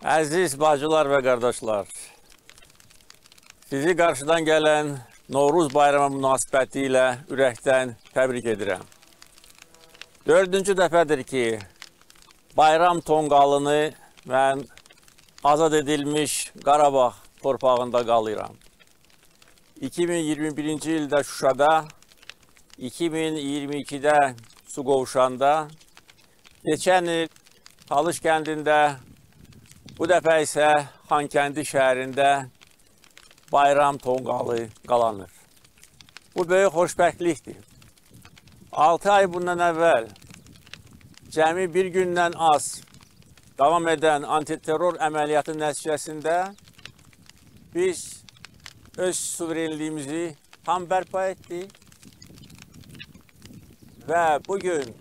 Əziz bacılar və qardaşlar, sizi qarşıdan gələn Novruz bayramı münasibəti ilə ürəkdən təbrik edirəm. 4-cü dəfədir ki, bayram tonqalını mən azad edilmiş Qarabağ torpağında qalıram. 2021-ci ildə Şuşada, 2022-də Suqovuşanda, keçən il Talış kəndində, bu dəfə isə Xankəndi şəhərində bayram tonqalı qalanır. Bu böyük xoşbəxtlikdir. 6 ay bundan əvvəl cəmi bir gündən az davam edən antiterror əməliyyatı nəticəsində biz öz suverenliyimizi tam bərpa etdik və bugün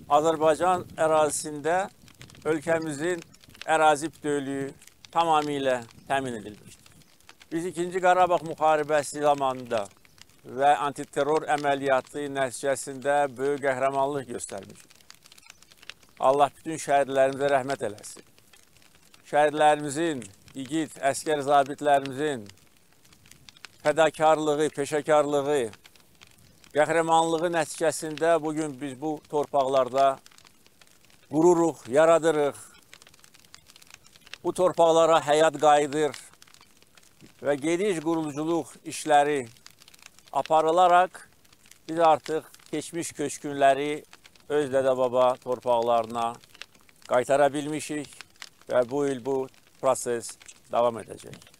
Azərbaycan ərazisində ölkəmizin ərazi bütövlüyü tamamilə təmin edilmişdir. Biz 2-ci Qarabağ müharibəsi zamanında və antiterror əməliyyatı nəticəsində böyük qəhrəmanlıq göstərmişik. Allah bütün şəhidlərimizə rəhmət eləsin. Şəhidlərimizin, igid, əskər zabitlərimizin fədakarlığı, peşəkarlığı, qəhrəmanlığı nəticəsində bugün biz bu torpaqlarda qururuq, yaradırıq. Bu torpaqlara həyat qayıdır və geniş quruculuq işləri aparılaraq biz artıq keçmiş köçkünləri öz dədə-baba torpaqlarına qaytara bilmişik və bu il bu proses davam edəcək.